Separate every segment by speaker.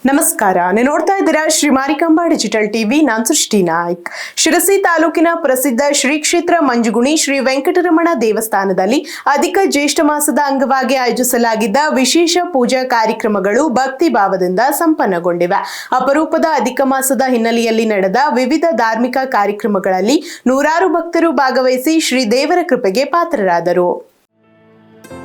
Speaker 1: ನಮಸ್ಕಾರ, ನೀವು ನೋಡ್ತಾ ಇದ್ದೀರಾ ಶ್ರೀ ಮಾರಿಕಾಂಬಾ ಡಿಜಿಟಲ್ ಟಿವಿ. ನಾನು ಸೃಷ್ಟಿ ನಾಯ್ಕ್. ಶಿರಸಿ ತಾಲೂಕಿನ ಪ್ರಸಿದ್ಧ ಶ್ರೀ ಕ್ಷೇತ್ರ ಮಂಜುಗುಣಿ ಶ್ರೀ ವೆಂಕಟರಮಣ ದೇವಸ್ಥಾನದಲ್ಲಿ ಅಧಿಕ ಜ್ಯೇಷ್ಠ ಮಾಸದ ಅಂಗವಾಗಿ ಆಯೋಜಿಸಲಾಗಿದ್ದ ವಿಶೇಷ ಪೂಜಾ ಕಾರ್ಯಕ್ರಮಗಳು ಭಕ್ತಿ ಭಾವದಿಂದ ಸಂಪನ್ನಗೊಂಡಿವೆ. ಅಪರೂಪದ ಅಧಿಕ ಮಾಸದ ಹಿನ್ನೆಲೆಯಲ್ಲಿ ನಡೆದ ವಿವಿಧ ಧಾರ್ಮಿಕ ಕಾರ್ಯಕ್ರಮಗಳಲ್ಲಿ ನೂರಾರು ಭಕ್ತರು ಭಾಗವಹಿಸಿ ಶ್ರೀ ದೇವರ ಕೃಪೆಗೆ ಪಾತ್ರರಾದರು.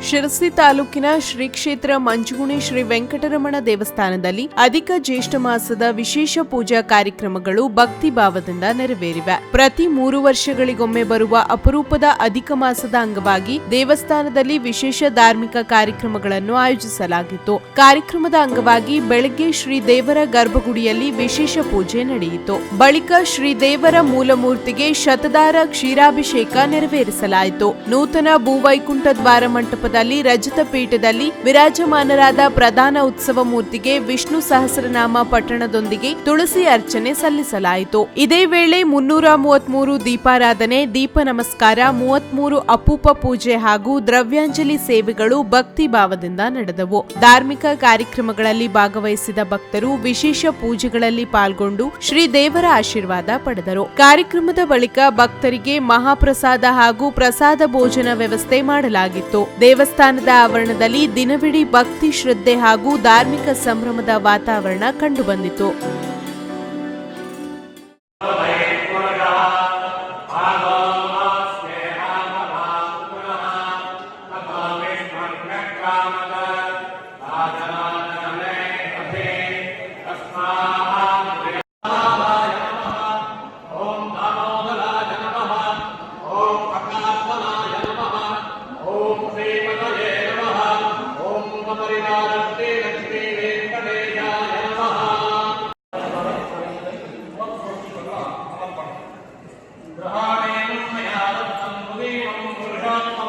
Speaker 1: ಶಿರಸಿ ತಾಲೂಕಿನ ಶ್ರೀ ಕ್ಷೇತ್ರ ಮಂಜುಗುಣಿ ಶ್ರೀ ವೆಂಕಟರಮಣ ದೇವಸ್ಥಾನದಲ್ಲಿ ಅಧಿಕ ಜ್ಯೇಷ್ಠ ಮಾಸದ ವಿಶೇಷ ಪೂಜಾ ಕಾರ್ಯಕ್ರಮಗಳು ಭಕ್ತಿ ಭಾವದಿಂದ ನೆರವೇರಿವೆ. ಪ್ರತಿ 3 ವರ್ಷಗಳಿಗೊಮ್ಮೆ ಬರುವ ಅಪರೂಪದ ಅಧಿಕ ಮಾಸದ ಅಂಗವಾಗಿ ದೇವಸ್ಥಾನದಲ್ಲಿ ವಿಶೇಷ ಧಾರ್ಮಿಕ ಕಾರ್ಯಕ್ರಮಗಳನ್ನು ಆಯೋಜಿಸಲಾಗಿತ್ತು. ಕಾರ್ಯಕ್ರಮದ ಅಂಗವಾಗಿ ಬೆಳಗ್ಗೆ ಶ್ರೀ ದೇವರ ಗರ್ಭಗುಡಿಯಲ್ಲಿ ವಿಶೇಷ ಪೂಜೆ ನಡೆಯಿತು. ಬಳಿಕ ಶ್ರೀ ದೇವರ ಮೂಲಮೂರ್ತಿಗೆ ಶತದಾರ ಕ್ಷೀರಾಭಿಷೇಕ ನೆರವೇರಿಸಲಾಯಿತು. ನೂತನ ಭೂವೈಕುಂಠ ದ್ವಾರ ಮಂಟಪ ರಜತ ಪೀಠದಲ್ಲಿ ವಿರಾಜಮಾನರಾದ ಪ್ರಧಾನ ಉತ್ಸವ ಮೂರ್ತಿಗೆ ವಿಷ್ಣು ಸಹಸ್ರನಾಮ ಪಠಣದೊಂದಿಗೆ ತುಳಸಿ ಅರ್ಚನೆ ಸಲ್ಲಿಸಲಾಯಿತು. ಇದೇ ವೇಳೆ 333 ದೀಪಾರಾಧನೆ, ದೀಪ ನಮಸ್ಕಾರ, 33 ಅಪೂಪ ಪೂಜೆ ಹಾಗೂ ದ್ರವ್ಯಾಂಜಲಿ ಸೇವೆಗಳು ಭಕ್ತಿ ಭಾವದಿಂದ ನಡೆದವು. ಧಾರ್ಮಿಕ ಕಾರ್ಯಕ್ರಮಗಳಲ್ಲಿ ಭಾಗವಹಿಸಿದ ಭಕ್ತರು ವಿಶೇಷ ಪೂಜೆಗಳಲ್ಲಿ ಪಾಲ್ಗೊಂಡು ಶ್ರೀ ದೇವರ ಆಶೀರ್ವಾದ ಪಡೆದರು. ಕಾರ್ಯಕ್ರಮದ ಬಳಿಕ ಭಕ್ತರಿಗೆ ಮಹಾಪ್ರಸಾದ ಹಾಗೂ ಪ್ರಸಾದ ಭೋಜನ ವ್ಯವಸ್ಥೆ ಮಾಡಲಾಗಿತ್ತು. ದೇವಸ್ಥಾನದ ಆವರಣದಲ್ಲಿ ದಿನವಿಡೀ ಭಕ್ತಿ, ಶ್ರದ್ಧೆ ಹಾಗೂ ಧಾರ್ಮಿಕ ಸಂಭ್ರಮದ ವಾತಾವರಣ ಕಂಡುಬಂದಿತು.
Speaker 2: ग्रहाणेन मया दत्तं मुदीवं पुरुषोत्तमम्